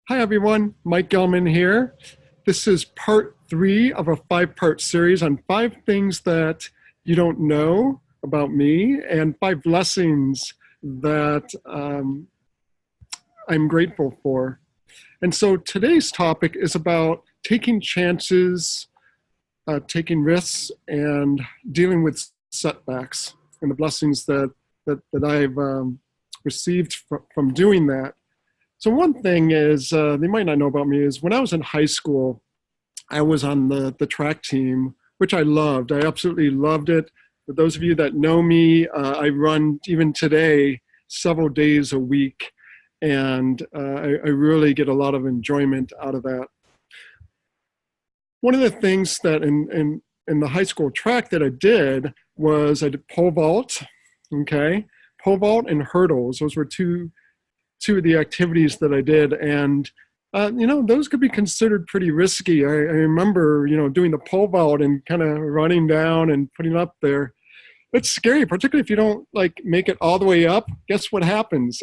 Hi, everyone. Mike Gelman here. This is part three of a five-part series on five things that you don't know about me and five blessings that I'm grateful for. And so today's topic is about taking chances, taking risks, and dealing with setbacks and the blessings that I've received from doing that. So one thing is, they might not know about me, is when I was in high school, I was on the track team, which I loved. I absolutely loved it. For those of you that know me, I run even today several days a week, and I really get a lot of enjoyment out of that. One of the things that in the high school track that I did was I did pole vault, okay? Pole vault and hurdles. Those were two of the activities that I did. And, those could be considered pretty risky. I remember, doing the pole vault and kind of running down and putting up there. It's scary, particularly if you don't like make it all the way up. Guess what happens?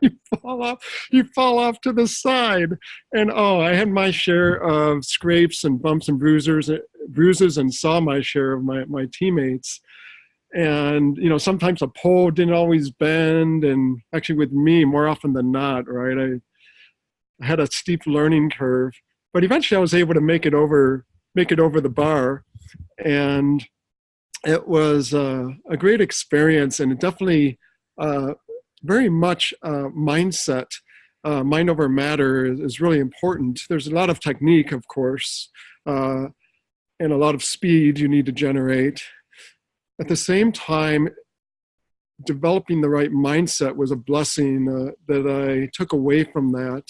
You fall off to the side. And I had my share of scrapes and bumps and bruises and saw my share of my teammates. And sometimes a pole didn't always bend, and actually with me more often than not, right, I had a steep learning curve, but eventually I was able to make it over the bar. And it was a great experience, and it definitely very much mindset. Mind over matter is really important. There's a lot of technique, of course, and a lot of speed you need to generate. At the same time, developing the right mindset was a blessing that I took away from that,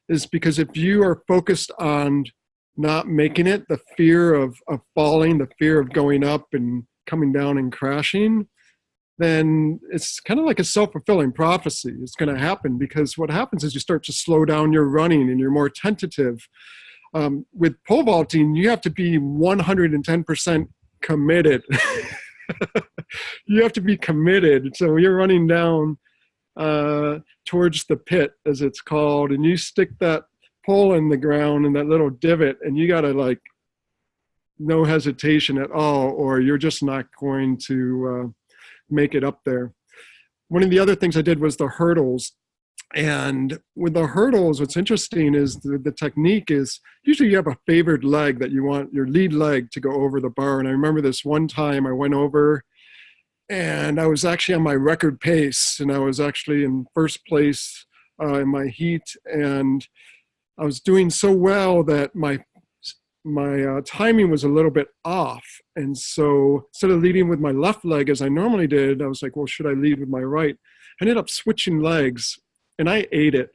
is because if you are focused on not making it, the fear of falling, the fear of going up and coming down and crashing, then it's kind of like a self-fulfilling prophecy. It's going to happen, because what happens is you start to slow down your running and you're more tentative. With pole vaulting, you have to be 110% committed. You have to be committed. So you're running down towards the pit, as it's called, and you stick that pole in the ground in that little divot, and you got to no hesitation at all, or you're just not going to make it up there. One of the other things I did was the hurdles. And with the hurdles, what's interesting is the technique is usually you have a favored leg that you want your lead leg to go over the bar. And I remember this one time I went over and I was actually on my record pace, and I was actually in first place in my heat. And I was doing so well that my timing was a little bit off. And so instead of leading with my left leg as I normally did, I was like, well, should I lead with my right? I ended up switching legs. And I ate it.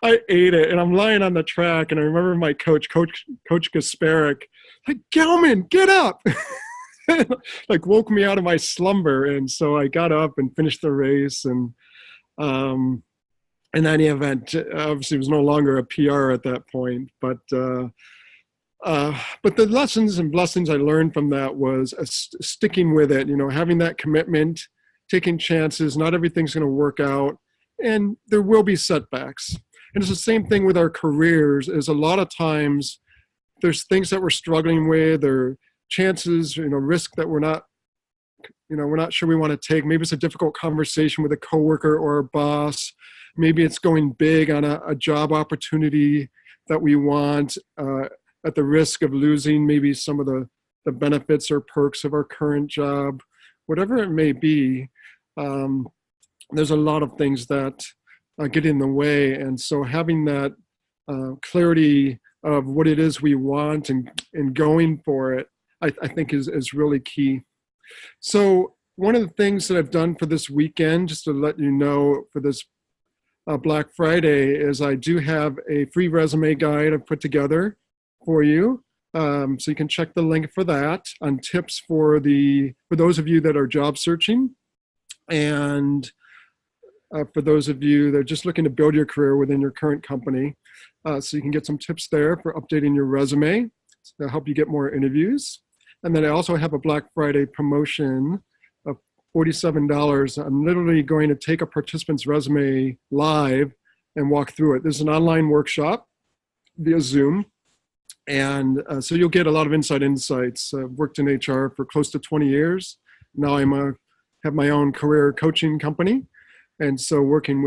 I ate it. And I'm lying on the track. And I remember my coach Gasparic, like, Gelman, get up. Woke me out of my slumber. And so I got up and finished the race. And in any event, obviously it was no longer a PR at that point. But the lessons and blessings I learned from that was sticking with it, having that commitment, taking chances. Not everything's going to work out, and there will be setbacks. And it's the same thing with our careers, is a lot of times there's things that we're struggling with, or chances, risk that we're not sure we want to take. Maybe it's a difficult conversation with a coworker or a boss. Maybe it's going big on a job opportunity that we want, at the risk of losing maybe some of the benefits or perks of our current job. Whatever it may be, there's a lot of things that get in the way. And so having that clarity of what it is we want and going for it, I think is really key. So one of the things that I've done for this weekend, just to let you know, for this Black Friday, is I do have a free resume guide I've put together for you. So you can check the link for that, on tips for those of you that are job searching, and for those of you that are just looking to build your career within your current company. So you can get some tips there for updating your resume to help you get more interviews. And then I also have a Black Friday promotion of $47. I'm literally going to take a participant's resume live and walk through it. There's an online workshop via Zoom. And so you'll get a lot of inside insights. I've worked in HR for close to 20 years. Now have my own career coaching company. And so working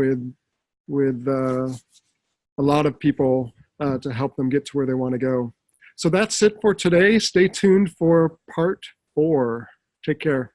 with a lot of people to help them get to where they want to go. So that's it for today. Stay tuned for part 4. Take care.